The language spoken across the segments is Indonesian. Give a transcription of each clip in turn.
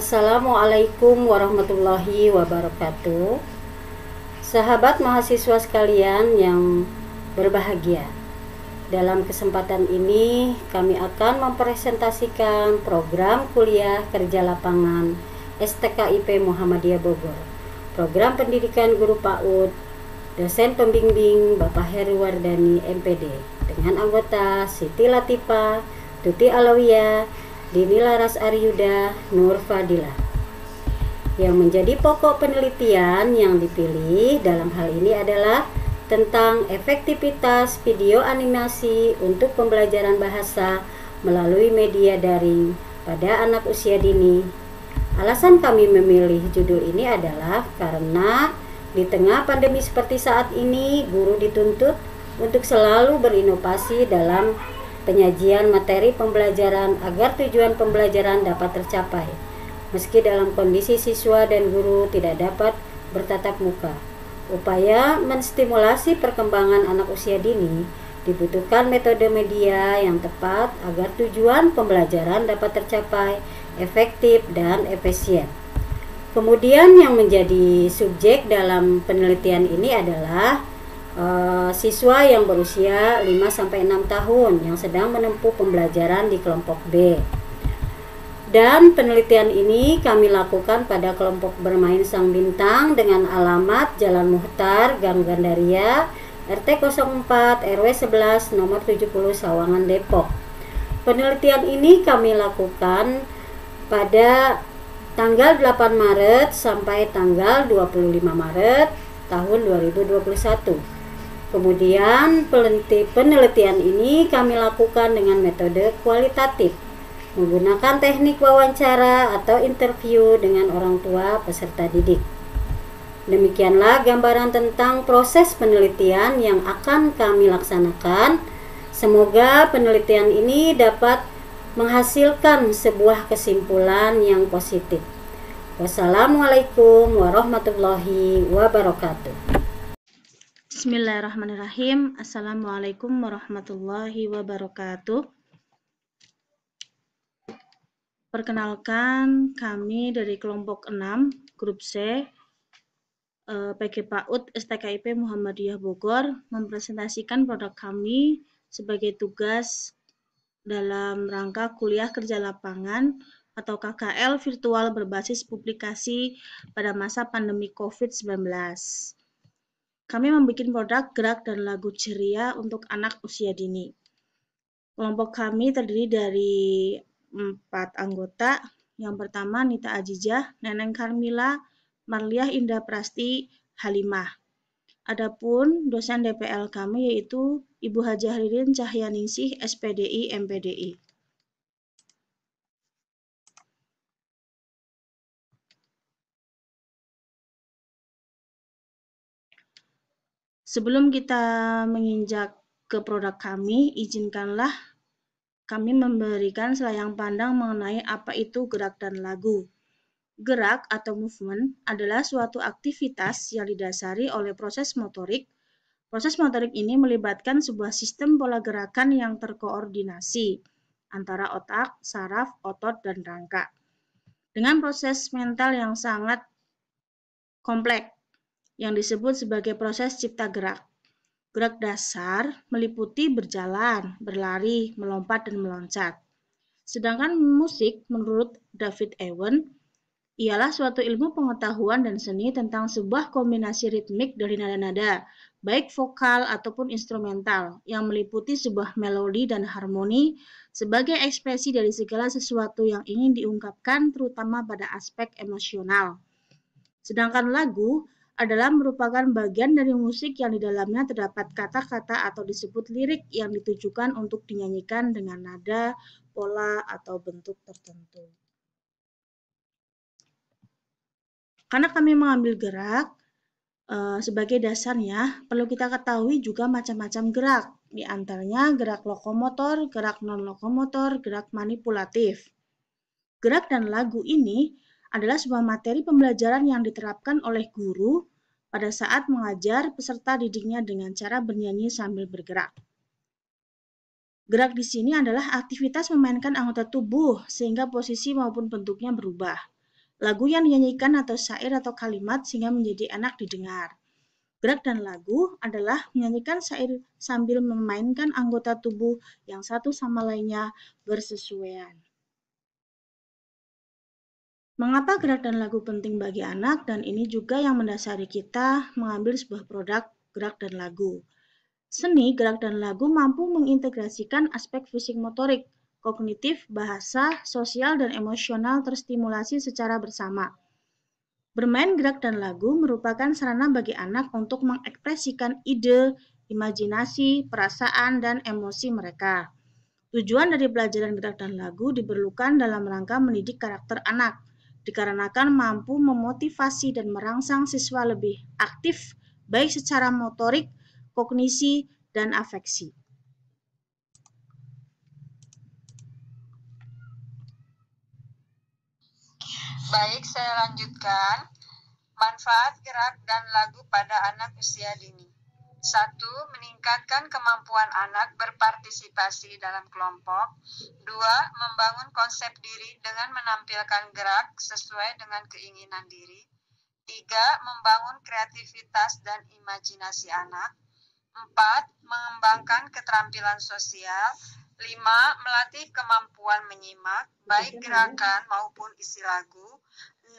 Assalamualaikum warahmatullahi wabarakatuh. Sahabat mahasiswa sekalian yang berbahagia, dalam kesempatan ini kami akan mempresentasikan program kuliah kerja lapangan STKIP Muhammadiyah Bogor, program pendidikan guru PAUD, dosen pembimbing Bapak Heru Wardani MPD, dengan anggota Siti Latifah, Tuti Alawiyah, Dini Laras Aryuda, Nur Fadilah. Yang menjadi pokok penelitian yang dipilih dalam hal ini adalah tentang efektivitas video animasi untuk pembelajaran bahasa melalui media daring pada anak usia dini. Alasan kami memilih judul ini adalah karena di tengah pandemi seperti saat ini, guru dituntut untuk selalu berinovasi dalam penyajian materi pembelajaran agar tujuan pembelajaran dapat tercapai, meski dalam kondisi siswa dan guru tidak dapat bertatap muka. Upaya menstimulasi perkembangan anak usia dini dibutuhkan metode media yang tepat agar tujuan pembelajaran dapat tercapai efektif dan efisien. Kemudian yang menjadi subjek dalam penelitian ini adalah siswa yang berusia 5-6 tahun yang sedang menempuh pembelajaran di kelompok B. Dan penelitian ini kami lakukan pada kelompok bermain Sang Bintang dengan alamat Jalan Muhtar, Gang Gandaria, RT 04 RW 11 nomor 70 Sawangan, Depok. Penelitian ini kami lakukan pada tanggal 8 Maret sampai tanggal 25 Maret tahun 2021. Kemudian penelitian ini kami lakukan dengan metode kualitatif, menggunakan teknik wawancara atau interview dengan orang tua peserta didik. Demikianlah gambaran tentang proses penelitian yang akan kami laksanakan. Semoga penelitian ini dapat menghasilkan sebuah kesimpulan yang positif. Wassalamualaikum warahmatullahi wabarakatuh. Bismillahirrahmanirrahim. Assalamualaikum warahmatullahi wabarakatuh. Perkenalkan, kami dari kelompok 6, grup C, PG PAUD STKIP Muhammadiyah Bogor, mempresentasikan produk kami sebagai tugas dalam rangka kuliah kerja lapangan atau KKL virtual berbasis publikasi pada masa pandemi COVID-19. Kami membuat produk gerak dan lagu ceria untuk anak usia dini. Kelompok kami terdiri dari 4 anggota. Yang pertama Nita Ajijah, Neneng Karmila, Marliah Indah Prasti, Halimah. Adapun dosen DPL kami yaitu Ibu Hajah Ririn Cahyaningsih, SPDI MPDI. Sebelum kita menginjak ke produk kami, izinkanlah kami memberikan selayang pandang mengenai apa itu gerak dan lagu. Gerak atau movement adalah suatu aktivitas yang didasari oleh proses motorik. Proses motorik ini melibatkan sebuah sistem pola gerakan yang terkoordinasi antara otak, saraf, otot, dan rangka. Dengan proses mental yang sangat kompleks yang disebut sebagai proses cipta gerak. Gerak dasar meliputi berjalan, berlari, melompat, dan meloncat. Sedangkan musik menurut David Ewen ialah suatu ilmu pengetahuan dan seni tentang sebuah kombinasi ritmik dari nada-nada, baik vokal ataupun instrumental, yang meliputi sebuah melodi dan harmoni sebagai ekspresi dari segala sesuatu yang ingin diungkapkan terutama pada aspek emosional. Sedangkan lagu adalah merupakan bagian dari musik yang di dalamnya terdapat kata-kata atau disebut lirik yang ditujukan untuk dinyanyikan dengan nada, pola, atau bentuk tertentu. Karena kami mengambil gerak sebagai dasarnya, perlu kita ketahui juga macam-macam gerak. Di antaranya gerak lokomotor, gerak non-lokomotor, gerak manipulatif. Gerak dan lagu ini adalah sebuah materi pembelajaran yang diterapkan oleh guru pada saat mengajar peserta didiknya dengan cara bernyanyi sambil bergerak. Gerak di sini adalah aktivitas memainkan anggota tubuh sehingga posisi maupun bentuknya berubah. lagu yang dinyanyikan atau syair atau kalimat sehingga menjadi enak didengar. Gerak dan lagu adalah menyanyikan syair sambil memainkan anggota tubuh yang satu sama lainnya bersesuaian. Mengapa gerak dan lagu penting bagi anak, dan ini juga yang mendasari kita mengambil sebuah produk gerak dan lagu. Seni, gerak, dan lagu mampu mengintegrasikan aspek fisik motorik, kognitif, bahasa, sosial, dan emosional terstimulasi secara bersama. Bermain gerak dan lagu merupakan sarana bagi anak untuk mengekspresikan ide, imajinasi, perasaan, dan emosi mereka. Tujuan dari pelajaran gerak dan lagu diperlukan dalam rangka mendidik karakter anak, dikarenakan mampu memotivasi dan merangsang siswa lebih aktif, baik secara motorik, kognisi, dan afeksi. Baik, saya lanjutkan. Manfaat gerak dan lagu pada anak usia dini. 1. Meningkatkan kemampuan anak berpartisipasi dalam kelompok. 2. Membangun konsep diri dengan menampilkan gerak sesuai dengan keinginan diri. 3. Membangun kreativitas dan imajinasi anak. 4. Mengembangkan keterampilan sosial. 5. Melatih kemampuan menyimak, baik gerakan maupun isi lagu. 6.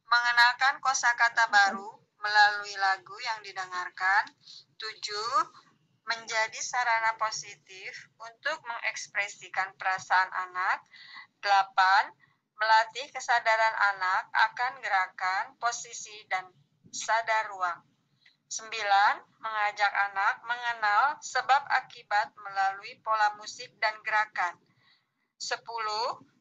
Mengenalkan kosakata baru melalui lagu yang didengarkan. 7. Menjadi sarana positif untuk mengekspresikan perasaan anak. 8. Melatih kesadaran anak akan gerakan, posisi, dan sadar ruang. 9. Mengajak anak mengenal sebab akibat melalui pola musik dan gerakan. 10.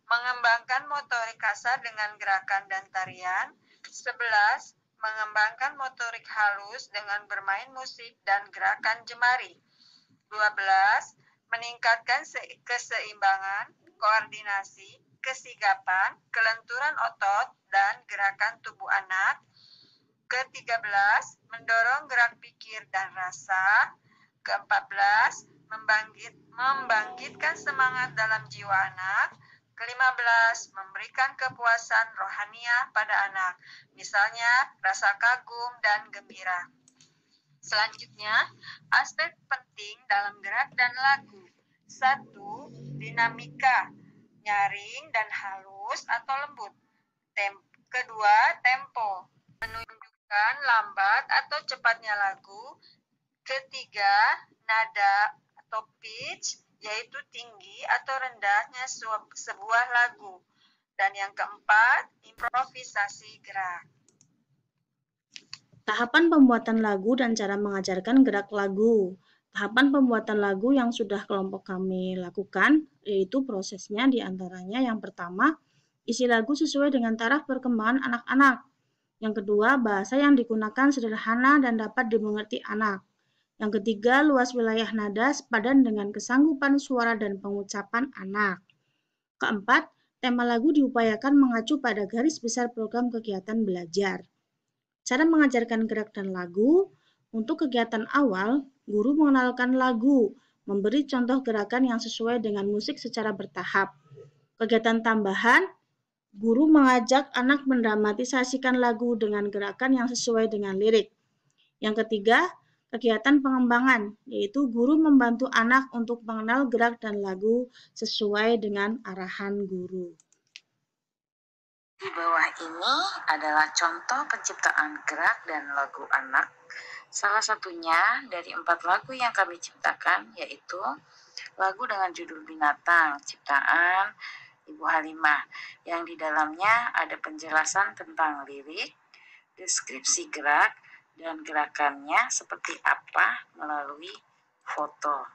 Mengembangkan motorik kasar dengan gerakan dan tarian. 11. Mengembangkan motorik halus dengan bermain musik dan gerakan jemari. 12. Meningkatkan keseimbangan, koordinasi, kesigapan, kelenturan otot, dan gerakan tubuh anak. Ke-13, mendorong gerak pikir dan rasa. Ke-14, membangkitkan semangat dalam jiwa anak. Ke-15, memberikan kepuasan rohaniah pada anak, misalnya rasa kagum dan gembira. Selanjutnya, aspek penting dalam gerak dan lagu. 1. Dinamika, nyaring dan halus atau lembut. Kedua, tempo, menunjukkan lambat atau cepatnya lagu. Ketiga, nada atau pitch, yaitu tinggi atau rendahnya sebuah lagu. Dan yang keempat, improvisasi gerak. Tahapan pembuatan lagu dan cara mengajarkan gerak lagu. Tahapan pembuatan lagu yang sudah kelompok kami lakukan, yaitu prosesnya diantaranya yang pertama, isi lagu sesuai dengan taraf perkembangan anak-anak. Yang kedua, bahasa yang digunakan sederhana dan dapat dimengerti anak. Yang ketiga, luas wilayah nada sepadan dengan kesanggupan suara dan pengucapan anak. Keempat, tema lagu diupayakan mengacu pada garis besar program kegiatan belajar. Cara mengajarkan gerak dan lagu. Untuk kegiatan awal, guru mengenalkan lagu, memberi contoh gerakan yang sesuai dengan musik secara bertahap. Kegiatan tambahan, guru mengajak anak mendramatisasikan lagu dengan gerakan yang sesuai dengan lirik. Yang ketiga, kegiatan pengembangan, yaitu guru membantu anak untuk mengenal gerak dan lagu sesuai dengan arahan guru. Di bawah ini adalah contoh penciptaan gerak dan lagu anak. Salah satunya dari 4 lagu yang kami ciptakan, yaitu lagu dengan judul Binatang, ciptaan Ibu Halimah, yang di dalamnya ada penjelasan tentang lirik, deskripsi gerak, dan gerakannya seperti apa melalui foto.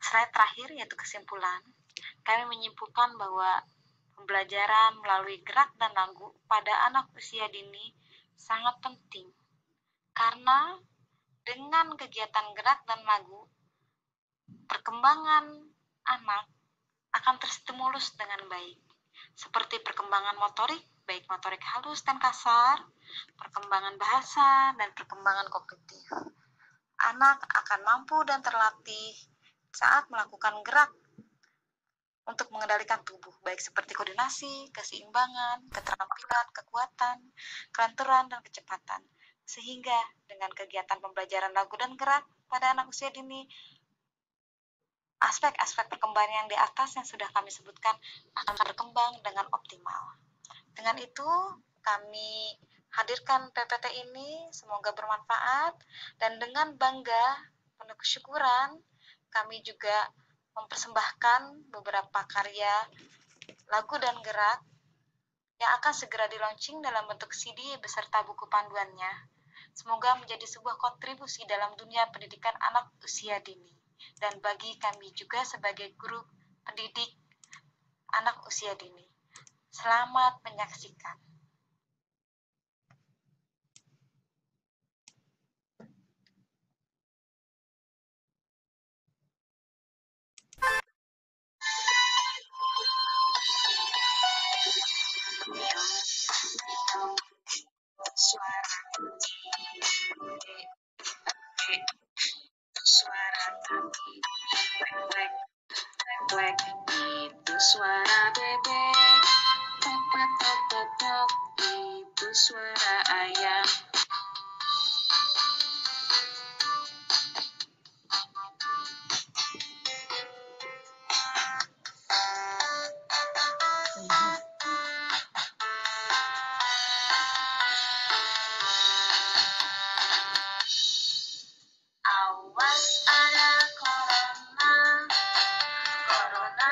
Slide terakhir yaitu kesimpulan. Kami menyimpulkan bahwa pembelajaran melalui gerak dan lagu pada anak usia dini sangat penting. Karena dengan kegiatan gerak dan lagu, perkembangan anak akan terstimulus dengan baik. Seperti perkembangan motorik, baik motorik halus dan kasar, perkembangan bahasa, dan perkembangan kognitif. Anak akan mampu dan terlatih saat melakukan gerak untuk mengendalikan tubuh, baik seperti koordinasi, keseimbangan, keterampilan, kekuatan, kelenturan, dan kecepatan. Sehingga dengan kegiatan pembelajaran lagu dan gerak pada anak usia dini, aspek-aspek perkembangan yang di atas yang sudah kami sebutkan akan berkembang dengan optimal. Dengan itu, kami hadirkan PPT ini, semoga bermanfaat, dan dengan bangga, penuh kesyukuran, kami juga mempersembahkan beberapa karya lagu dan gerak yang akan segera di-launching dalam bentuk CD beserta buku panduannya. Semoga menjadi sebuah kontribusi dalam dunia pendidikan anak usia dini. Dan bagi kami juga sebagai guru pendidik anak usia dini. Selamat menyaksikan. Suara tati, wek, wek, itu suara bebek. Tok, tok, tok, tok, itu suara ayam. Awas ada corona, corona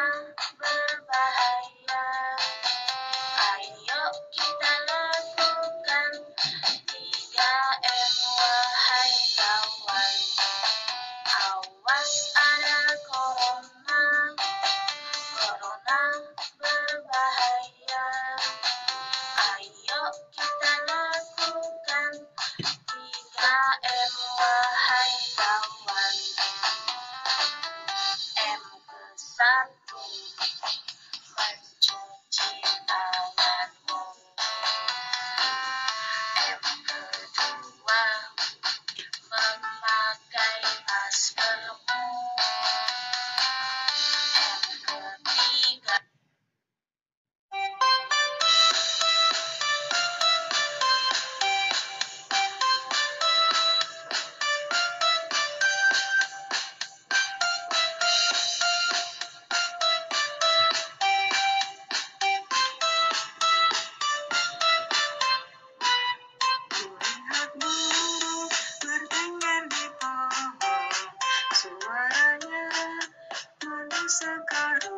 berbahaya. Ayo kita lakukan 3M wahai kawan. Awas ada corona, corona berbahaya. Ayo kita lakukan 3M wahai kawan. M ke-1 mencuci tanganmu. M ke-2 memakai maskermu. M ke-3 kulihat burung bertengger di pohon, suaranya merdu sekali,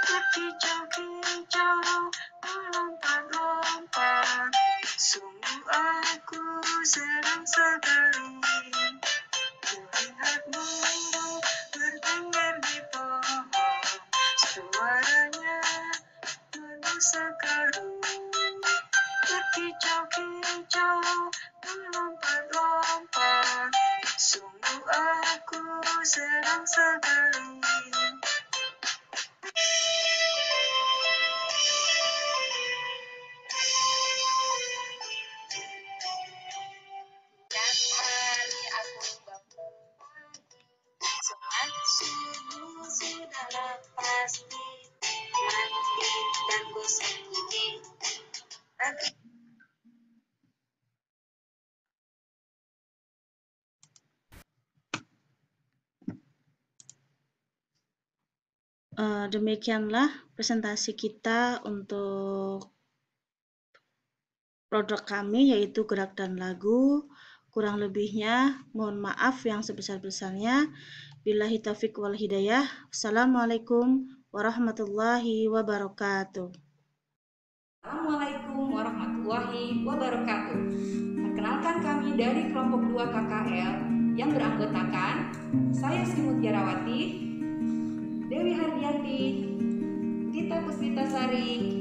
berkicau-kicau, melompat-lompat. Sungguh aku senang sekali. Kulihat burung bertengger di pohon, suaranya merdu sekali, berkicau-kicau, melompat-lompat. Sungguh aku senang sekali. Setiap hari aku bangun pagi, sholat subuh sudah pasti, mandi dan gosok gigi. Demikianlah presentasi kita untuk produk kami, yaitu gerak dan lagu. Kurang lebihnya mohon maaf yang sebesar-besarnya. Billahi taufiq wal hidayah. Assalamualaikum warahmatullahi wabarakatuh. Assalamualaikum warahmatullahi wabarakatuh. Perkenalkan, kami dari kelompok 2 KKL yang beranggotakan saya Sri Mutiarawati, Dewi Hardianti, Dita Puspitasari,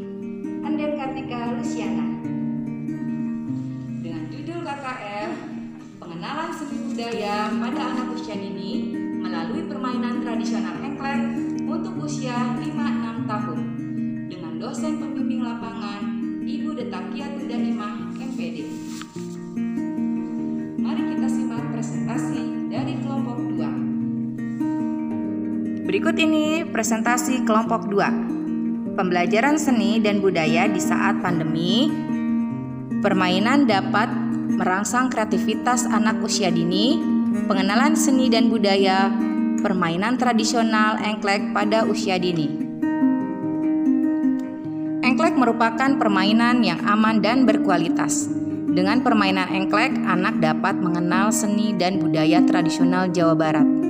Anden Kartika Luciana. Dengan judul KKL, pengenalan seni budaya pada anak usia dini melalui permainan tradisional engklek untuk usia 5-6 tahun. Dengan dosen pembimbing lapangan Ibu Detakiatul Daimah MPD. Mari kita simak presentasi dari kelompok 2. Berikut ini presentasi kelompok 2. Pembelajaran seni dan budaya di saat pandemi. Permainan dapat merangsang kreativitas anak usia dini. Pengenalan seni dan budaya, permainan tradisional engklek pada usia dini. Engklek merupakan permainan yang aman dan berkualitas. Dengan permainan engklek, anak dapat mengenal seni dan budaya tradisional Jawa Barat.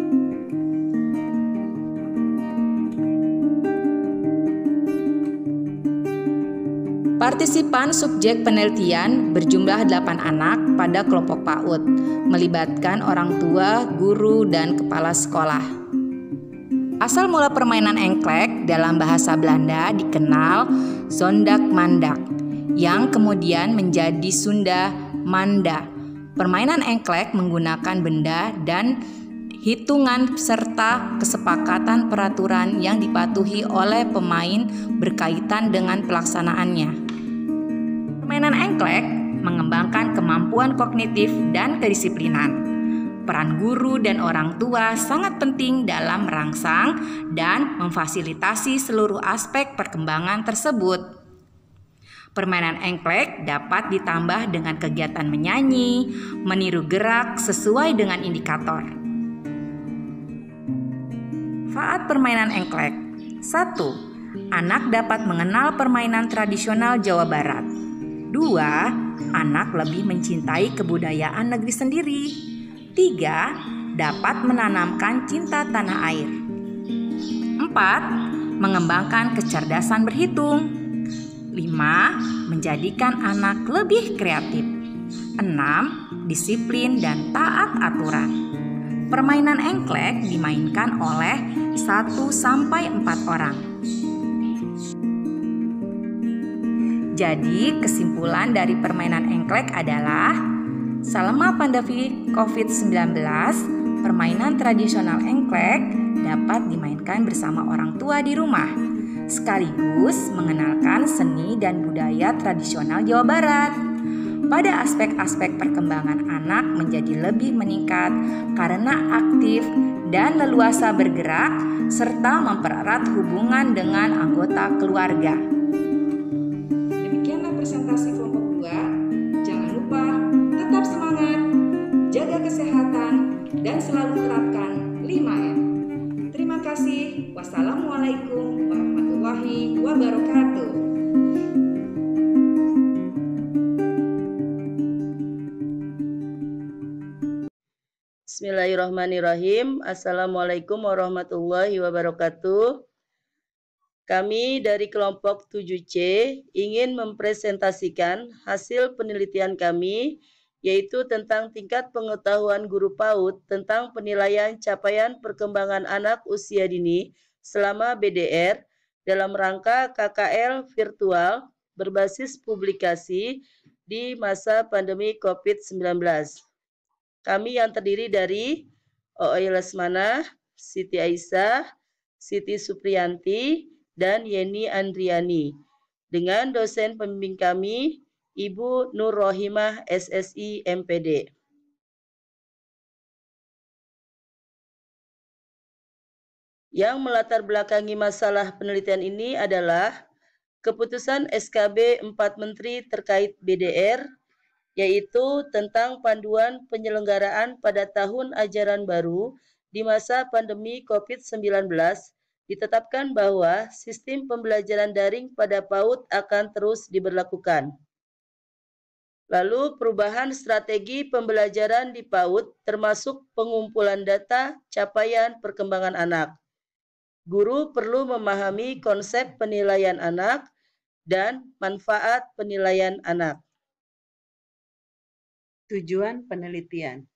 Partisipan subjek penelitian berjumlah 8 anak pada kelompok PAUD, melibatkan orang tua, guru, dan kepala sekolah. Asal mula permainan engklek dalam bahasa Belanda dikenal Zondag-Mandag, yang kemudian menjadi Sunda Manda. Permainan engklek menggunakan benda dan hitungan serta kesepakatan peraturan yang dipatuhi oleh pemain berkaitan dengan pelaksanaannya. Permainan engklek mengembangkan kemampuan kognitif dan kedisiplinan. Peran guru dan orang tua sangat penting dalam merangsang dan memfasilitasi seluruh aspek perkembangan tersebut. Permainan engklek dapat ditambah dengan kegiatan menyanyi, meniru gerak sesuai dengan indikator. Manfaat permainan engklek. 1. Anak dapat mengenal permainan tradisional Jawa Barat. 2. Anak lebih mencintai kebudayaan negeri sendiri. 3. Dapat menanamkan cinta tanah air. 4. Mengembangkan kecerdasan berhitung. 5. Menjadikan anak lebih kreatif. 6. Disiplin dan taat aturan. Permainan engklek dimainkan oleh 1-4 orang. Jadi, kesimpulan dari permainan engklek adalah selama pandemi COVID-19, permainan tradisional engklek dapat dimainkan bersama orang tua di rumah, sekaligus mengenalkan seni dan budaya tradisional Jawa Barat. Pada aspek-aspek perkembangan anak menjadi lebih meningkat karena aktif dan leluasa bergerak serta mempererat hubungan dengan anggota keluarga. Demikianlah presentasi kelompok 2. Jangan lupa tetap semangat, jaga kesehatan, dan selalu terapkan 5M. Terima kasih. Wassalamualaikum warahmatullahi wabarakatuh. Bismillahirrahmanirrahim. Assalamualaikum warahmatullahi wabarakatuh. Kami dari kelompok 7C ingin mempresentasikan hasil penelitian kami, yaitu tentang tingkat pengetahuan guru PAUD tentang penilaian capaian perkembangan anak usia dini selama BDR dalam rangka KKL virtual berbasis publikasi di masa pandemi COVID-19. Kami yang terdiri dari Ooi Lesmana, Siti Aisyah, Siti Supriyanti, dan Yeni Andriani. Dengan dosen pembimbing kami, Ibu Nur Rohimah SSI MPD. Yang melatar belakangi masalah penelitian ini adalah keputusan SKB 4 Menteri terkait BDR, yaitu tentang panduan penyelenggaraan pada tahun ajaran baru di masa pandemi COVID-19, ditetapkan bahwa sistem pembelajaran daring pada PAUD akan terus diberlakukan. Lalu perubahan strategi pembelajaran di PAUD termasuk pengumpulan data capaian perkembangan anak. Guru perlu memahami konsep penilaian anak dan manfaat penilaian anak. Tujuan penelitian.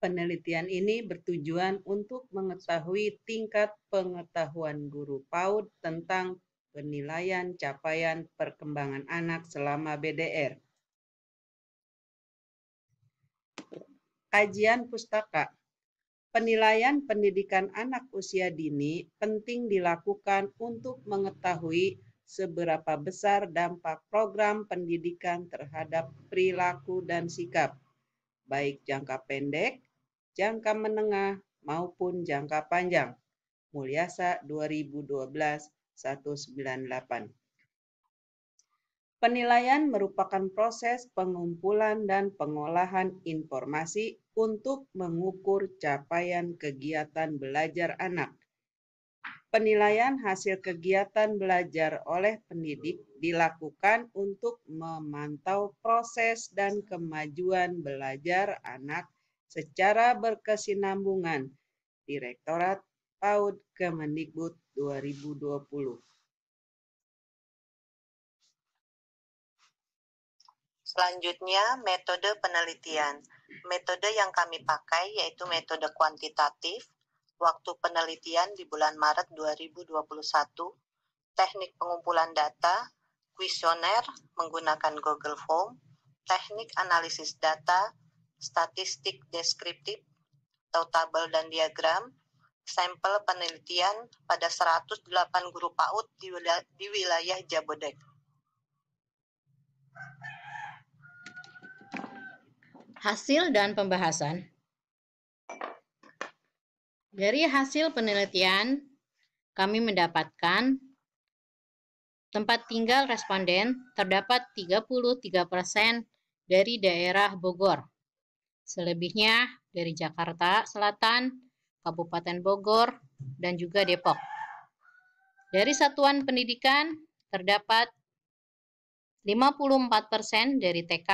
Penelitian ini bertujuan untuk mengetahui tingkat pengetahuan guru PAUD tentang penilaian capaian perkembangan anak selama BDR. Kajian pustaka. Penilaian pendidikan anak usia dini penting dilakukan untuk mengetahui seberapa besar dampak program pendidikan terhadap perilaku dan sikap, baik jangka pendek, jangka menengah, maupun jangka panjang, Mulyasa 2012-198. Penilaian merupakan proses pengumpulan dan pengolahan informasi untuk mengukur capaian kegiatan belajar anak. Penilaian hasil kegiatan belajar oleh pendidik dilakukan untuk memantau proses dan kemajuan belajar anak secara berkesinambungan. Direktorat PAUD Kemendikbud 2020. Selanjutnya, metode penelitian. Metode yang kami pakai yaitu metode kuantitatif, waktu penelitian di bulan Maret 2021, teknik pengumpulan data, kuesioner menggunakan Google Form, teknik analisis data, statistik deskriptif atau tabel dan diagram, sampel penelitian pada 108 guru PAUD di wilayah Jabodek. Hasil dan pembahasan. Dari hasil penelitian, kami mendapatkan tempat tinggal responden terdapat 33% dari daerah Bogor. Selebihnya dari Jakarta Selatan, Kabupaten Bogor, dan juga Depok. Dari satuan pendidikan terdapat 54% dari TK,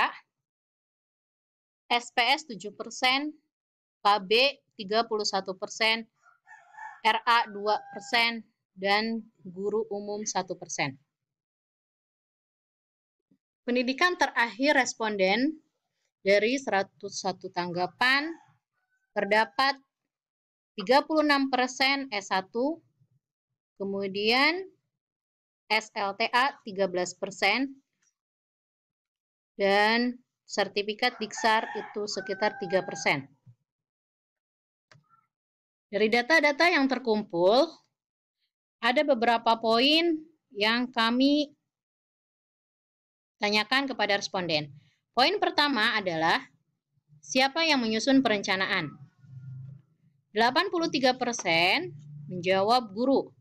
SPS 7%, KB 31%, RA 2%, dan guru umum 1%. Pendidikan terakhir responden dari 101 tanggapan terdapat 36% S1, kemudian SLTA 13%, dan sertifikat Diksar itu sekitar 3%. Dari data-data yang terkumpul, ada beberapa poin yang kami tanyakan kepada responden. Poin pertama adalah, siapa yang menyusun perencanaan? 83% menjawab guru,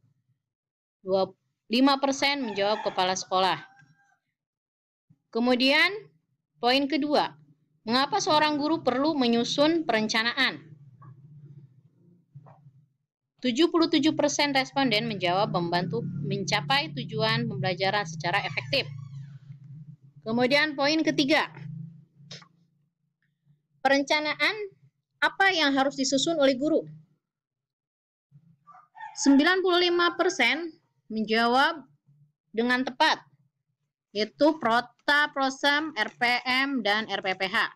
5% menjawab kepala sekolah. Kemudian, poin kedua, mengapa seorang guru perlu menyusun perencanaan? 77% responden menjawab membantu mencapai tujuan pembelajaran secara efektif. Kemudian poin ketiga, perencanaan apa yang harus disusun oleh guru? 95% menjawab dengan tepat, yaitu Prota, Prosem, RPM, dan RPPH.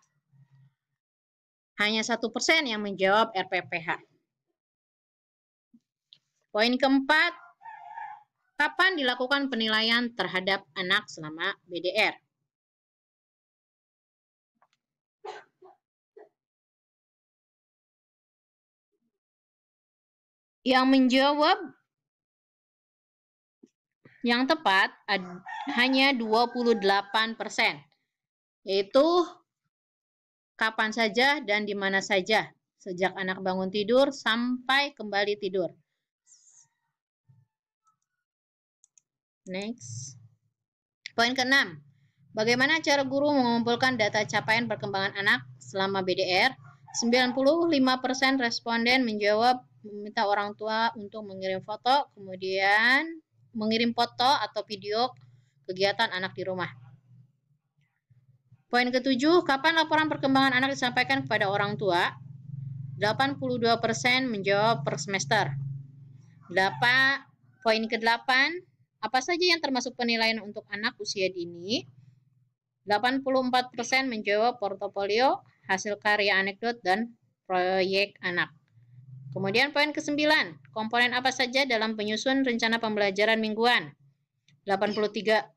Hanya 1% yang menjawab RPPH. Poin keempat, kapan dilakukan penilaian terhadap anak selama BDR? Yang menjawab yang tepat hanya 28%, yaitu kapan saja dan di mana saja, sejak anak bangun tidur sampai kembali tidur. Next. Poin ke-6. Bagaimana cara guru mengumpulkan data capaian perkembangan anak selama BDR? 95% responden menjawab meminta orang tua untuk mengirim foto, kemudian mengirim foto atau video kegiatan anak di rumah. Poin ke-7, kapan laporan perkembangan anak disampaikan kepada orang tua? 82% menjawab per semester. Poin ke-8, apa saja yang termasuk penilaian untuk anak usia dini? 84% menjawab portofolio, hasil karya anekdot, dan proyek anak. Kemudian poin ke-9, komponen apa saja dalam penyusun rencana pembelajaran mingguan? 83%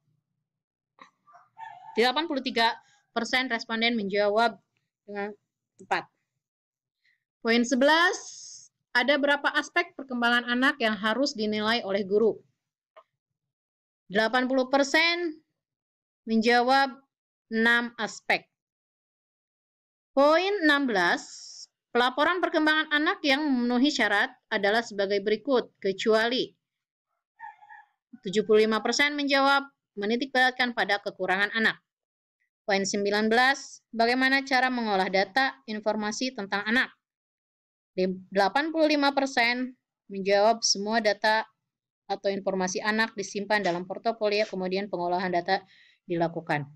responden menjawab dengan tepat. Poin 11, ada berapa aspek perkembangan anak yang harus dinilai oleh guru? 80% menjawab 6 aspek. Poin 16, Pelaporan perkembangan anak yang memenuhi syarat adalah sebagai berikut, kecuali 75% menjawab menitikberatkan pada kekurangan anak. Poin 19, bagaimana cara mengolah data informasi tentang anak. 85% menjawab semua data atau informasi anak disimpan dalam portofolio, kemudian pengolahan data dilakukan.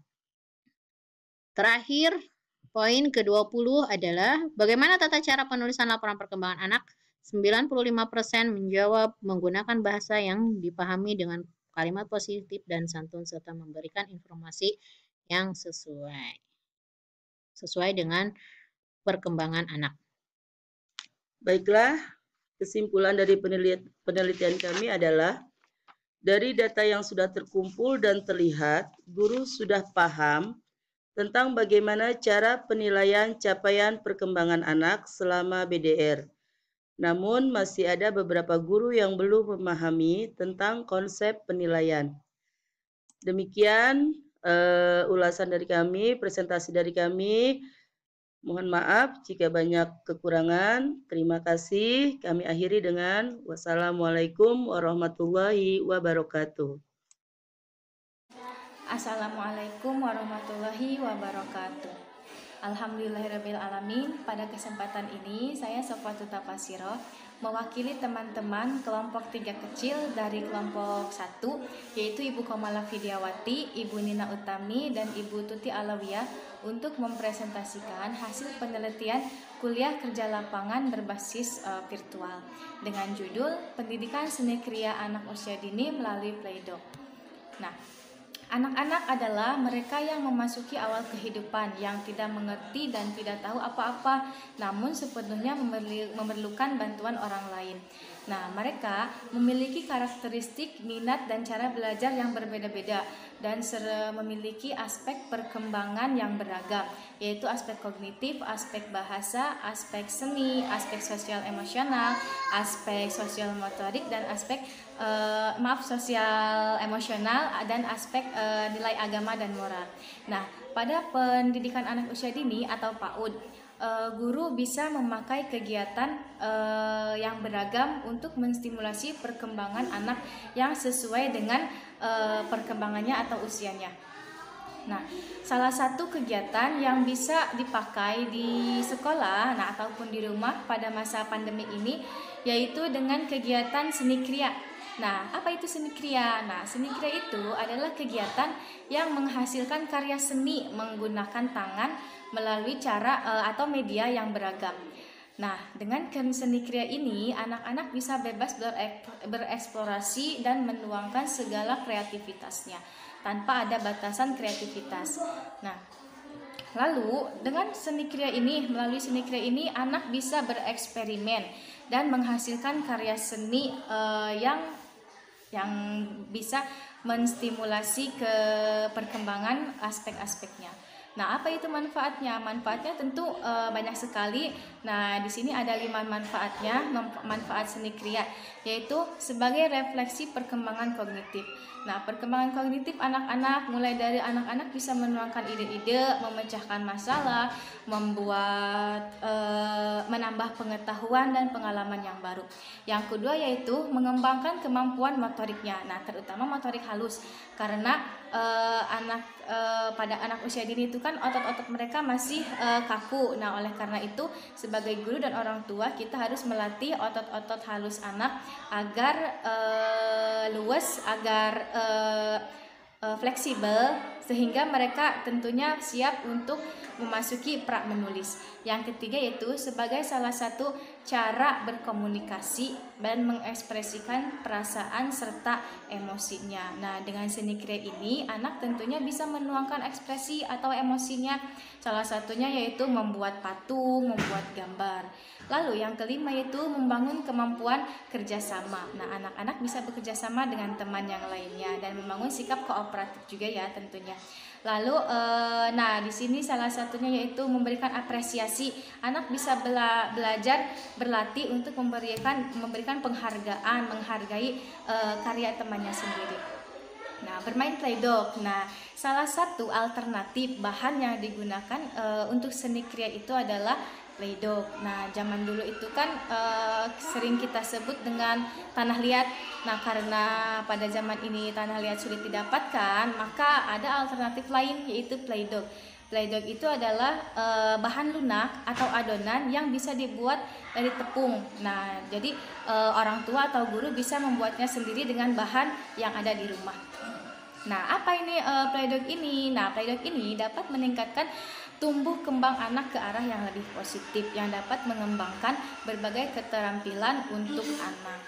Terakhir, poin ke-20 adalah bagaimana tata cara penulisan laporan perkembangan anak. 95% menjawab menggunakan bahasa yang dipahami dengan kalimat positif dan santun serta memberikan informasi yang sesuai dengan perkembangan anak. Baiklah, kesimpulan dari penelitian kami adalah dari data yang sudah terkumpul dan terlihat, guru sudah paham tentang bagaimana cara penilaian capaian perkembangan anak selama BDR. Namun masih ada beberapa guru yang belum memahami tentang konsep penilaian. Demikian ulasan dari kami, presentasi dari kami. Mohon maaf jika banyak kekurangan. Terima kasih. Kami akhiri dengan wassalamualaikum warahmatullahi wabarakatuh. Assalamualaikum warahmatullahi wabarakatuh. Alhamdulillahirrabbilalamin. Pada kesempatan ini saya Sofwatu Tapasiro mewakili teman-teman kelompok 3 kecil dari kelompok 1, yaitu Ibu Komala Vidyawati, Ibu Nina Utami, dan Ibu Tuti Alawiyah untuk mempresentasikan hasil penelitian kuliah kerja lapangan berbasis virtual dengan judul Pendidikan Seni Kriya Anak Usia Dini melalui Play-Doh. Nah, anak-anak adalah mereka yang memasuki awal kehidupan, yang tidak mengerti dan tidak tahu apa-apa, namun sepenuhnya memerlukan bantuan orang lain. Nah, mereka memiliki karakteristik, minat, dan cara belajar yang berbeda-beda dan memiliki aspek perkembangan yang beragam, yaitu aspek kognitif, aspek bahasa, aspek seni, aspek sosial emosional, aspek sosial motorik, dan aspek sosial emosional, dan aspek nilai agama dan moral. Nah, pada pendidikan anak usia dini atau PAUD, guru bisa memakai kegiatan yang beragam untuk menstimulasi perkembangan anak yang sesuai dengan perkembangannya atau usianya. Nah, salah satu kegiatan yang bisa dipakai di sekolah, ataupun di rumah pada masa pandemi ini, yaitu dengan kegiatan seni kriya. Nah, apa itu seni kriya? Nah, seni kriya itu adalah kegiatan yang menghasilkan karya seni menggunakan tangan melalui cara atau media yang beragam. Nah, dengan seni kriya ini, anak-anak bisa bebas bereksplorasi dan menuangkan segala kreativitasnya tanpa ada batasan kreativitas. Nah, lalu dengan seni kriya ini, melalui seni kriya ini, anak bisa bereksperimen dan menghasilkan karya seni yang bisa menstimulasi ke perkembangan aspek-aspeknya. Nah, apa itu manfaatnya? Manfaatnya tentu banyak sekali. Nah, di sini ada 5 manfaatnya. Manfaat seni kriya, yaitu sebagai refleksi perkembangan kognitif. Nah, perkembangan kognitif anak-anak, mulai dari anak-anak bisa menuangkan ide-ide, memecahkan masalah, menambah pengetahuan dan pengalaman yang baru. Yang kedua yaitu mengembangkan kemampuan motoriknya. Nah, terutama motorik halus, karena pada anak usia dini itu kan otot-otot mereka masih kaku. Nah, oleh karena itu sebagai guru dan orang tua kita harus melatih otot-otot halus anak agar luwes, agar fleksibel, sehingga mereka tentunya siap untuk memasuki pra menulis. Yang ketiga yaitu sebagai salah satu cara berkomunikasi dan mengekspresikan perasaan serta emosinya. Nah, dengan seni kriya ini anak tentunya bisa menuangkan ekspresi atau emosinya. Salah satunya yaitu membuat patung, membuat gambar. Lalu yang kelima yaitu membangun kemampuan kerjasama. Nah, anak-anak bisa bekerja sama dengan teman yang lainnya dan membangun sikap kooperatif juga ya tentunya. Lalu, nah di sini salah satunya yaitu memberikan apresiasi. Anak bisa belajar berlatih untuk memberikan penghargaan, menghargai karya temannya sendiri. Nah, bermain Play-Doh. Nah, salah satu alternatif bahan yang digunakan untuk seni kriya itu adalah Playdog. Nah, zaman dulu itu kan sering kita sebut dengan tanah liat. Nah, karena pada zaman ini tanah liat sulit didapatkan, maka ada alternatif lain yaitu Playdog. Playdog itu adalah bahan lunak atau adonan yang bisa dibuat dari tepung. Nah, jadi orang tua atau guru bisa membuatnya sendiri dengan bahan yang ada di rumah. Nah, apa ini Playdog ini? Nah, Playdog ini dapat meningkatkan tumbuh kembang anak ke arah yang lebih positif, yang dapat mengembangkan berbagai keterampilan untuk anak.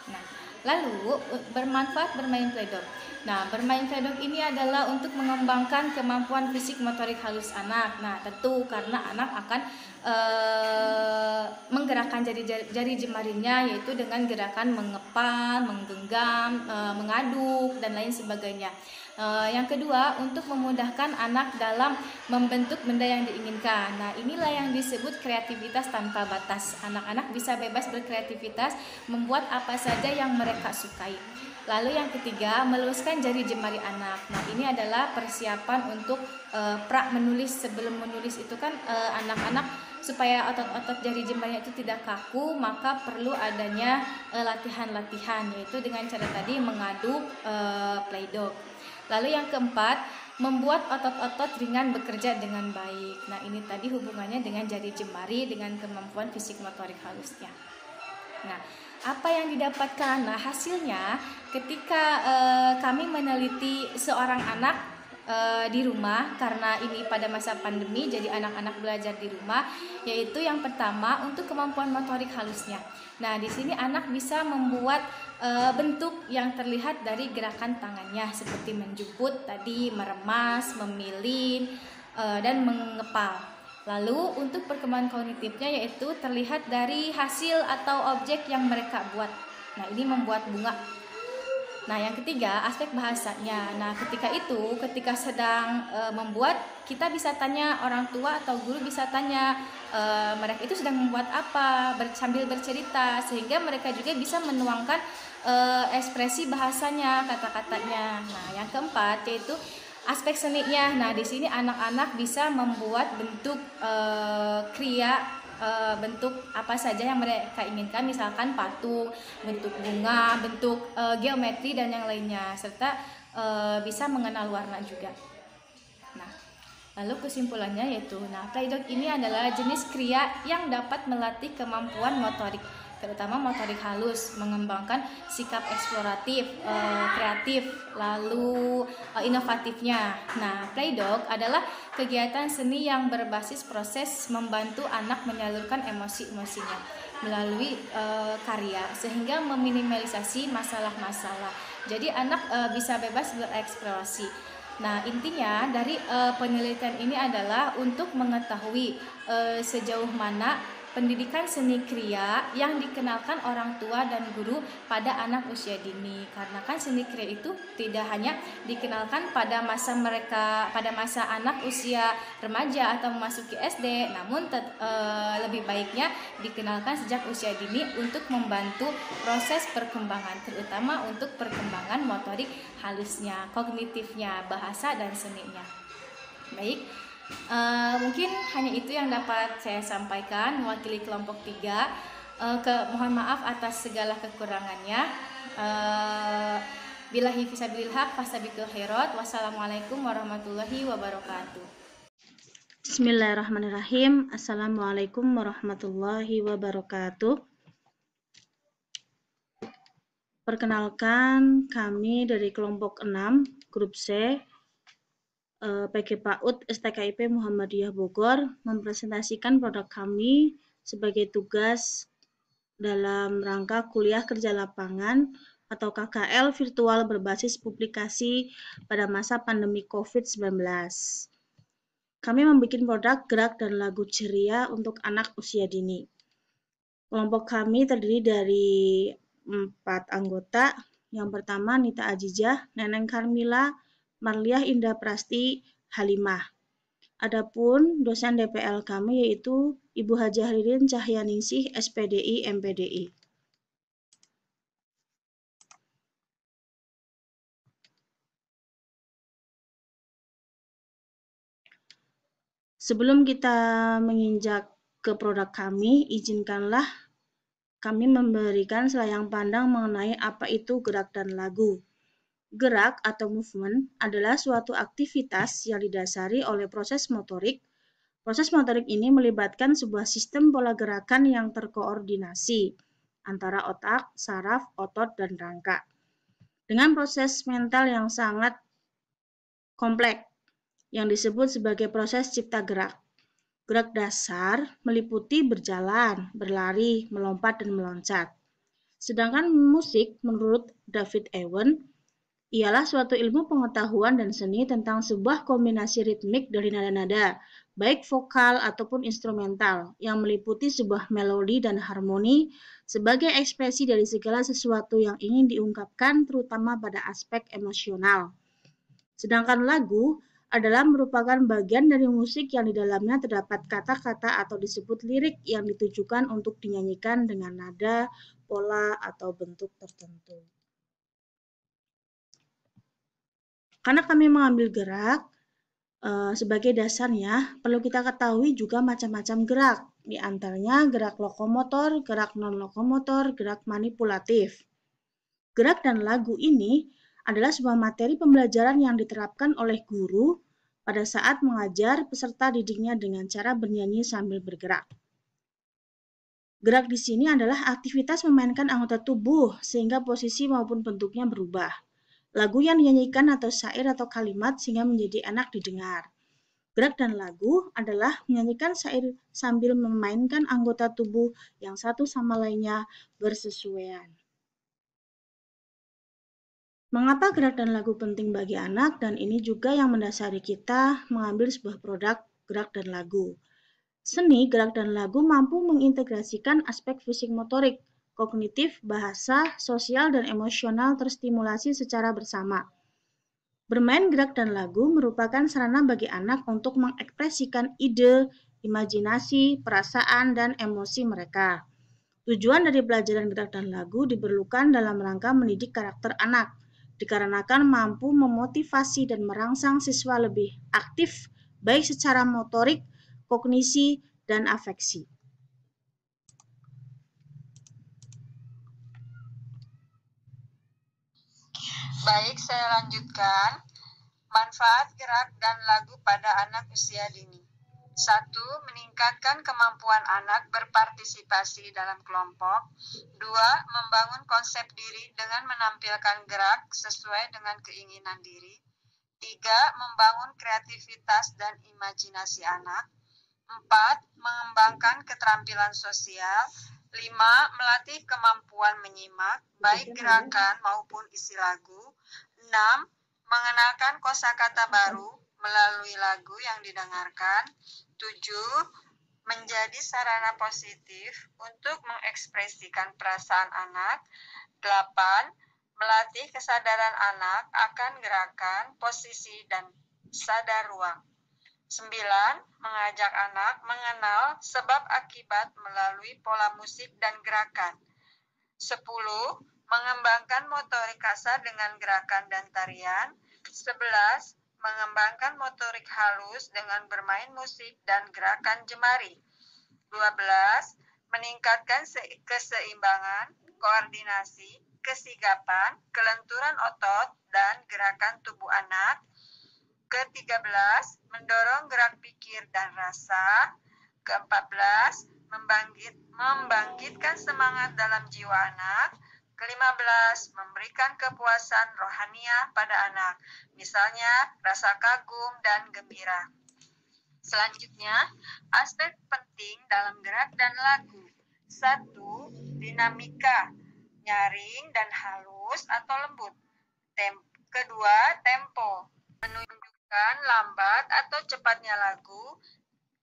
Nah, lalu bermanfaat bermain Playdog. Nah, bermain Playdog ini adalah untuk mengembangkan kemampuan fisik motorik halus anak. Nah, tentu karena anak akan menggerakkan jari jemarinya, yaitu dengan gerakan mengepal, menggenggam, mengaduk, dan lain sebagainya. Yang kedua, untuk memudahkan anak dalam membentuk benda yang diinginkan. Nah, inilah yang disebut kreativitas tanpa batas. Anak-anak bisa bebas berkreativitas, membuat apa saja yang mereka sukai. Lalu yang ketiga, meluaskan jari jemari anak. Nah, ini adalah persiapan untuk pra menulis. Sebelum menulis itu kan anak-anak supaya otot-otot jari jemarinya itu tidak kaku, maka perlu adanya latihan-latihan, yaitu dengan cara tadi mengaduk Playdog. Lalu yang keempat, membuat otot-otot ringan bekerja dengan baik. Nah, ini tadi hubungannya dengan jari jemari dengan kemampuan fisik motorik halusnya. Nah, apa yang didapatkan? Nah, hasilnya ketika kami meneliti seorang anak di rumah, karena ini pada masa pandemi, jadi anak-anak belajar di rumah, yaitu yang pertama untuk kemampuan motorik halusnya. Nah, di sini anak bisa membuat bentuk yang terlihat dari gerakan tangannya, seperti menjemput tadi, meremas, memilin, dan mengepal. Lalu untuk perkembangan kognitifnya yaitu terlihat dari hasil atau objek yang mereka buat. Nah, ini membuat bunga. Nah, yang ketiga, aspek bahasanya. Nah, ketika sedang membuat, kita bisa tanya orang tua atau guru bisa tanya mereka itu sedang membuat apa, sambil bercerita, sehingga mereka juga bisa menuangkan ekspresi bahasanya, kata-katanya. Nah, yang keempat yaitu aspek seninya. Nah, di sini anak-anak bisa membuat bentuk kriya, bentuk apa saja yang mereka inginkan, misalkan patung, bentuk bunga, bentuk geometri dan yang lainnya, serta bisa mengenal warna juga. Nah, lalu kesimpulannya yaitu, Playdog ini adalah jenis kriya yang dapat melatih kemampuan motorik, terutama motorik halus, mengembangkan sikap eksploratif, kreatif, lalu inovatifnya. Nah, Playdog adalah kegiatan seni yang berbasis proses membantu anak menyalurkan emosi-emosinya melalui karya, sehingga meminimalisasi masalah-masalah. Jadi anak bisa bebas berekspresi. Nah, intinya dari penelitian ini adalah untuk mengetahui sejauh mana pendidikan seni kriya yang dikenalkan orang tua dan guru pada anak usia dini. Karena kan seni kriya itu tidak hanya dikenalkan pada masa anak usia remaja atau memasuki SD, namun lebih baiknya dikenalkan sejak usia dini untuk membantu proses perkembangan, terutama untuk perkembangan motorik halusnya, kognitifnya, bahasa dan seninya. Baik, mungkin hanya itu yang dapat saya sampaikan mewakili kelompok 3. Mohon maaf atas segala kekurangannya. Billahi fisabilil haq fastabiqul khairat. Wassalamualaikum warahmatullahi wabarakatuh. Bismillahirrahmanirrahim. Assalamualaikum warahmatullahi wabarakatuh. Perkenalkan, kami dari kelompok 6, grup C, PG PAUD STKIP Muhammadiyah Bogor, mempresentasikan produk kami sebagai tugas dalam rangka kuliah kerja lapangan atau KKL virtual berbasis publikasi pada masa pandemi COVID-19. Kami membuat produk gerak dan lagu ceria untuk anak usia dini. Kelompok kami terdiri dari 4 anggota. Yang pertama Nita Ajijah, Neneng Karmila, Marliah Indah Prasti, Halimah. Adapun dosen DPL kami yaitu Ibu Hajah Ririn Cahyaningsih, SPDI, MPDI. Sebelum kita menginjak ke produk kami, izinkanlah kami memberikan selayang pandang mengenai apa itu gerak dan lagu. Gerak atau movement adalah suatu aktivitas yang didasari oleh proses motorik. Proses motorik ini melibatkan sebuah sistem pola gerakan yang terkoordinasi antara otak, saraf, otot, dan rangka. Dengan proses mental yang sangat kompleks yang disebut sebagai proses cipta gerak. Gerak dasar meliputi berjalan, berlari, melompat, dan meloncat. Sedangkan musik menurut David Ewen ialah suatu ilmu pengetahuan dan seni tentang sebuah kombinasi ritmik dari nada-nada, baik vokal ataupun instrumental, yang meliputi sebuah melodi dan harmoni sebagai ekspresi dari segala sesuatu yang ingin diungkapkan, terutama pada aspek emosional. Sedangkan lagu adalah merupakan bagian dari musik yang di dalamnya terdapat kata-kata atau disebut lirik yang ditujukan untuk dinyanyikan dengan nada, pola, atau bentuk tertentu. Karena kami mengambil gerak sebagai dasarnya, perlu kita ketahui juga macam-macam gerak, di antaranya gerak lokomotor, gerak non-lokomotor, gerak manipulatif. Gerak dan lagu ini adalah sebuah materi pembelajaran yang diterapkan oleh guru pada saat mengajar peserta didiknya dengan cara bernyanyi sambil bergerak. Gerak di sini adalah aktivitas memainkan anggota tubuh sehingga posisi maupun bentuknya berubah. Lagu yang dinyanyikan atau syair atau kalimat sehingga menjadi enak didengar. Gerak dan lagu adalah menyanyikan syair sambil memainkan anggota tubuh yang satu sama lainnya bersesuaian. Mengapa gerak dan lagu penting bagi anak? Dan ini juga yang mendasari kita mengambil sebuah produk gerak dan lagu. Seni, gerak, dan lagu mampu mengintegrasikan aspek fisik motorik, kognitif, bahasa, sosial, dan emosional terstimulasi secara bersama. Bermain gerak dan lagu merupakan sarana bagi anak untuk mengekspresikan ide, imajinasi, perasaan, dan emosi mereka. Tujuan dari pelajaran gerak dan lagu diperlukan dalam rangka mendidik karakter anak, dikarenakan mampu memotivasi dan merangsang siswa lebih aktif, baik secara motorik, kognisi, dan afeksi. Baik, saya lanjutkan. Manfaat gerak dan lagu pada anak usia dini. 1. Meningkatkan kemampuan anak berpartisipasi dalam kelompok. 2. Membangun konsep diri dengan menampilkan gerak sesuai dengan keinginan diri. 3. Membangun kreativitas dan imajinasi anak. 4. Mengembangkan keterampilan sosial. 5. Melatih kemampuan menyimak, baik gerakan maupun isi lagu. 6. Mengenalkan kosakata baru melalui lagu yang didengarkan. 7. Menjadi sarana positif untuk mengekspresikan perasaan anak. 8. Melatih kesadaran anak akan gerakan, posisi, dan sadar ruang. 9. Mengajak anak mengenal sebab akibat melalui pola musik dan gerakan. 10. Mengembangkan motorik kasar dengan gerakan dan tarian. 11. Mengembangkan motorik halus dengan bermain musik dan gerakan jemari. 12. Meningkatkan keseimbangan, koordinasi, kesigapan, kelenturan otot, dan gerakan tubuh anak. Ke-13, mendorong gerak pikir dan rasa. Ke-14, membangkitkan semangat dalam jiwa anak. Ke-15, memberikan kepuasan rohaniah pada anak, misalnya rasa kagum dan gembira. Selanjutnya, aspek penting dalam gerak dan lagu. 1. Dinamika, nyaring dan halus atau lembut. Kedua, tempo, menunjukkan lambat atau cepatnya lagu.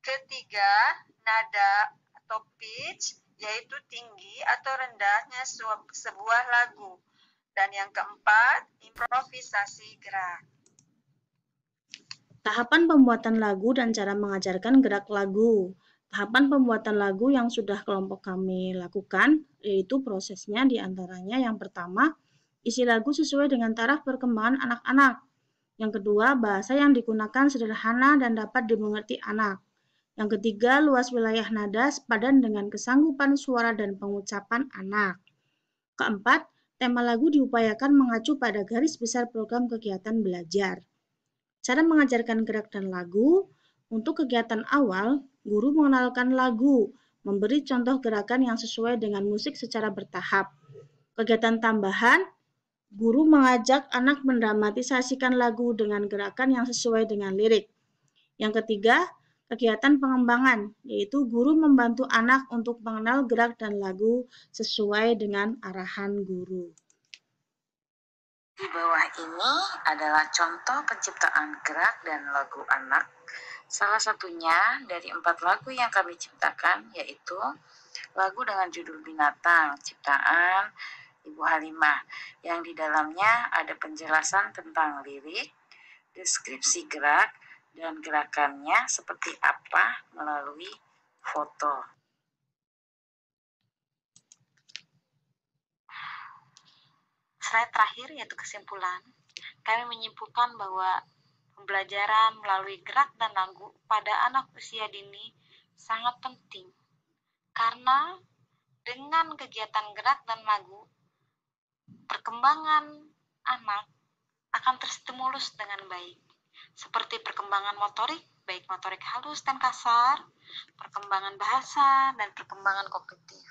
Ketiga, nada atau pitch, yaitu tinggi atau rendahnya sebuah lagu. Dan yang keempat, improvisasi gerak. Tahapan pembuatan lagu dan cara mengajarkan gerak lagu. Tahapan pembuatan lagu yang sudah kelompok kami lakukan, yaitu prosesnya diantaranya yang pertama, isi lagu sesuai dengan taraf perkembangan anak-anak. Yang kedua, bahasa yang digunakan sederhana dan dapat dimengerti anak. Yang ketiga, luas wilayah nada sepadan dengan kesanggupan suara dan pengucapan anak. Keempat, tema lagu diupayakan mengacu pada garis besar program kegiatan belajar. Cara mengajarkan gerak dan lagu. Untuk kegiatan awal, guru mengenalkan lagu, memberi contoh gerakan yang sesuai dengan musik secara bertahap. Kegiatan tambahan, guru mengajak anak mendramatisasikan lagu dengan gerakan yang sesuai dengan lirik. Yang ketiga, kegiatan pengembangan, yaitu guru membantu anak untuk mengenal gerak dan lagu sesuai dengan arahan guru. Di bawah ini adalah contoh penciptaan gerak dan lagu anak. Salah satunya dari 4 lagu yang kami ciptakan, yaitu lagu dengan judul Binatang, ciptaan Ibu Halimah, yang di dalamnya ada penjelasan tentang lirik, deskripsi gerak, dan gerakannya seperti apa melalui foto. Slide terakhir yaitu kesimpulan. Kami menyimpulkan bahwa pembelajaran melalui gerak dan lagu pada anak usia dini sangat penting. Karena dengan kegiatan gerak dan lagu, perkembangan anak akan terstimulus dengan baik. Seperti perkembangan motorik, baik motorik halus dan kasar, perkembangan bahasa, dan perkembangan kognitif.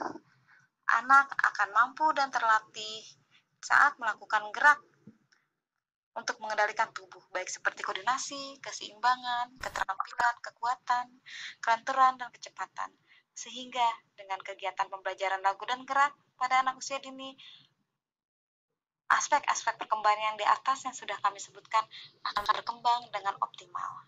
Anak akan mampu dan terlatih saat melakukan gerak untuk mengendalikan tubuh, baik seperti koordinasi, keseimbangan, keterampilan, kekuatan, kelenturan, dan kecepatan. Sehingga dengan kegiatan pembelajaran lagu dan gerak pada anak usia dini, aspek-aspek perkembangan yang di atas yang sudah kami sebutkan akan berkembang dengan optimal.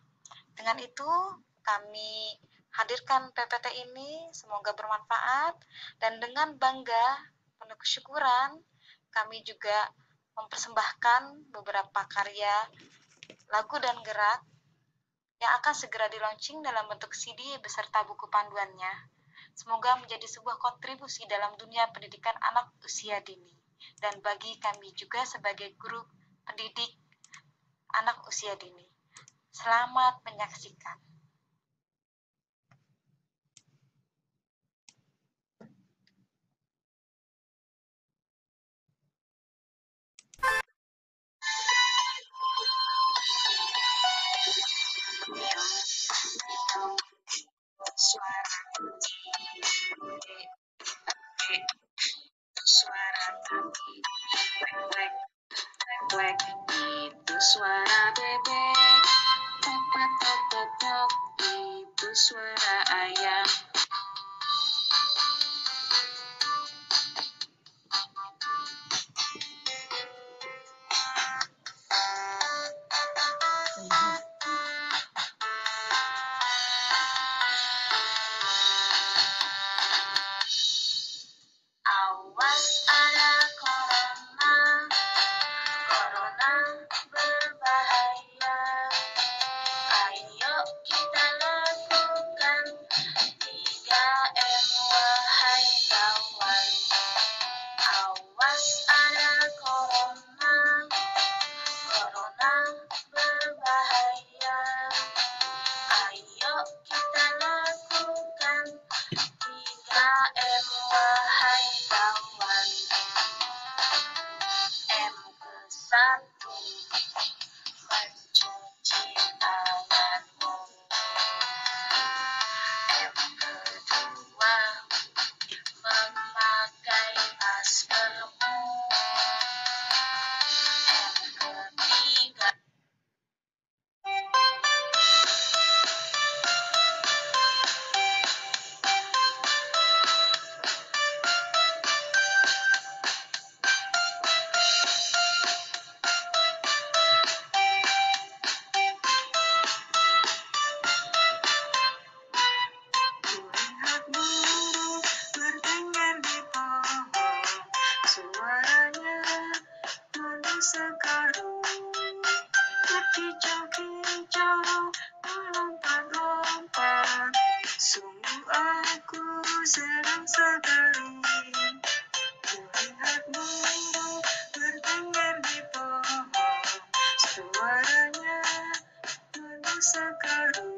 Dengan itu, kami hadirkan PPT ini, semoga bermanfaat, dan dengan bangga, penuh kesyukuran, kami juga mempersembahkan beberapa karya lagu dan gerak yang akan segera di-launching dalam bentuk CD beserta buku panduannya. Semoga menjadi sebuah kontribusi dalam dunia pendidikan anak usia dini. Dan bagi kami juga sebagai guru pendidik anak usia dini. Selamat menyaksikan. Suara kwek, itu suara bebek. Tok tok tok tok, itu suara ayam. Awas ada corona, corona berbahaya. Ayo kita lakukan 3M wahai kawan. Awas ada corona, corona berbahaya. Ayo kita lakukan 3M wahai kawan. M ke-1 mencuci tanganmu. M ke-2 memakai maskermu. M ke-3 Kulihat burung bertengger di pohon, suaranya manis sekali. Berkicau-kicau, melompat-lompat, sungguh aku senang sekali. Kulihat burung bertengger di pohon, suaranya manis sekali.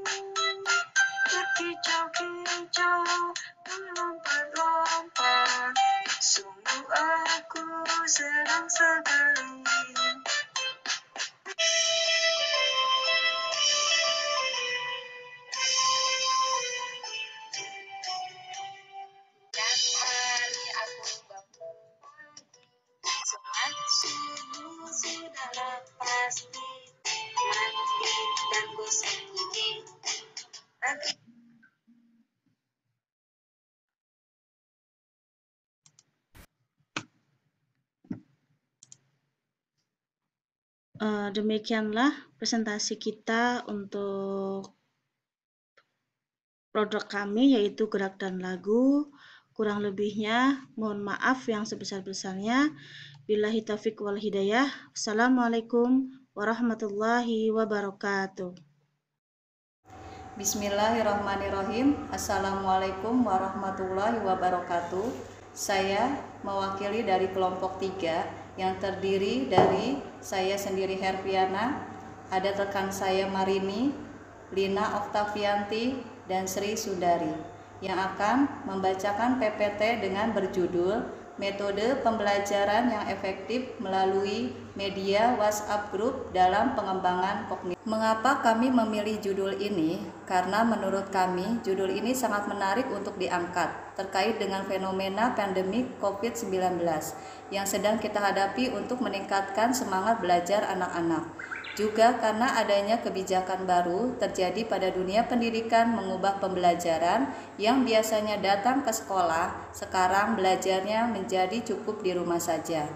Demikianlah presentasi kita untuk produk kami, yaitu gerak dan lagu. Kurang lebihnya mohon maaf yang sebesar-besarnya. Billahi taufiq wal hidayah. Assalamualaikum warahmatullahi wabarakatuh. Bismillahirrahmanirrahim. Assalamualaikum warahmatullahi wabarakatuh. Saya mewakili dari kelompok 3 yang terdiri dari saya sendiri Herviana, ada rekan saya Marini, Lina Oktavianti, dan Sri Sundari yang akan membacakan PPT dengan berjudul Metode Pembelajaran yang Efektif Melalui Media WhatsApp Group dalam Pengembangan Kognitif. Mengapa kami memilih judul ini? Karena menurut kami judul ini sangat menarik untuk diangkat terkait dengan fenomena pandemi COVID-19 yang sedang kita hadapi untuk meningkatkan semangat belajar anak-anak. Juga karena adanya kebijakan baru terjadi pada dunia pendidikan mengubah pembelajaran yang biasanya datang ke sekolah, sekarang belajarnya menjadi cukup di rumah saja.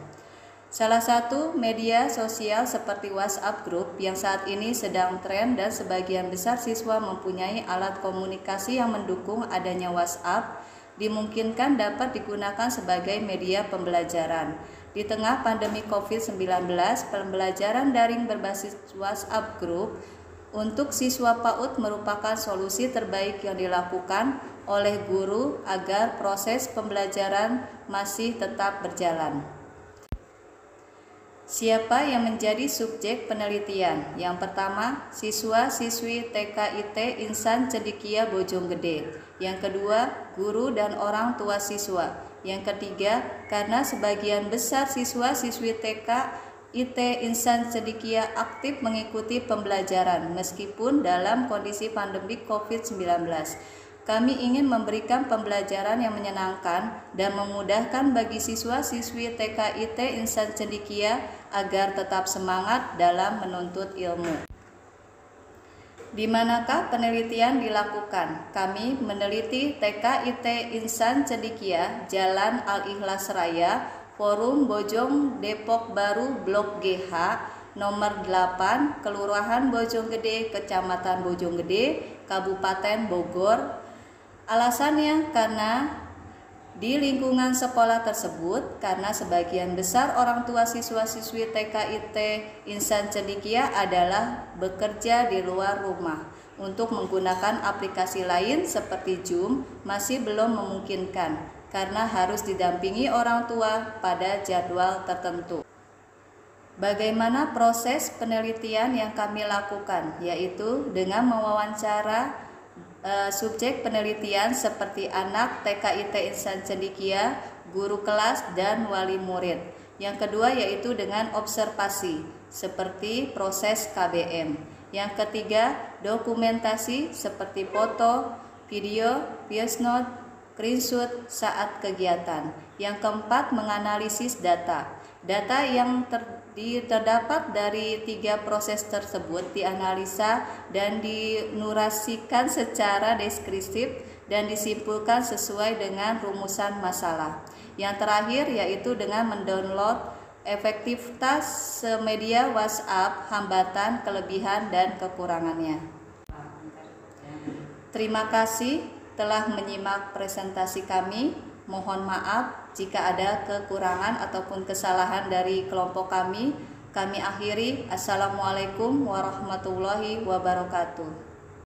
Salah satu media sosial seperti WhatsApp Group yang saat ini sedang tren dan sebagian besar siswa mempunyai alat komunikasi yang mendukung adanya WhatsApp, dimungkinkan dapat digunakan sebagai media pembelajaran. Di tengah pandemi COVID-19, pembelajaran daring berbasis WhatsApp Group untuk siswa PAUD merupakan solusi terbaik yang dilakukan oleh guru agar proses pembelajaran masih tetap berjalan. Siapa yang menjadi subjek penelitian? Yang pertama, siswa-siswi TKIT Insan Cendekia Bojonggede. Yang kedua, guru dan orang tua siswa. Yang ketiga, karena sebagian besar siswa-siswi TKIT Insan Cendekia aktif mengikuti pembelajaran meskipun dalam kondisi pandemi COVID-19. Kami ingin memberikan pembelajaran yang menyenangkan dan memudahkan bagi siswa-siswi TKIT Insan Cendekia agar tetap semangat dalam menuntut ilmu. Di manakah penelitian dilakukan? Kami meneliti TKIT Insan Cendekia, Jalan Al-Ikhlas Raya, Forum Bojong, Depok Baru, Blok GH, nomor 8, Kelurahan Bojonggede, Kecamatan Bojonggede, Kabupaten Bogor. Alasannya karena di lingkungan sekolah tersebut, karena sebagian besar orang tua siswa-siswi TKIT Insan Cendekia adalah bekerja di luar rumah. Untuk menggunakan aplikasi lain seperti Zoom masih belum memungkinkan karena harus didampingi orang tua pada jadwal tertentu. Bagaimana proses penelitian yang kami lakukan? Yaitu dengan mewawancara subjek penelitian seperti anak TKIT Insan Cendekia, guru kelas, dan wali murid. Yang kedua yaitu dengan observasi seperti proses KBM. Yang ketiga, dokumentasi seperti foto, video, voice note, screenshot saat kegiatan. Yang keempat, menganalisis data. Data yang terdapat dari 3 proses tersebut dianalisa dan dinurasikan secara deskriptif dan disimpulkan sesuai dengan rumusan masalah. Yang terakhir yaitu dengan mendownload efektivitas media WhatsApp, hambatan, kelebihan, dan kekurangannya. Terima kasih telah menyimak presentasi kami. Mohon maaf jika ada kekurangan ataupun kesalahan dari kelompok kami. Kami akhiri. Assalamualaikum warahmatullahi wabarakatuh.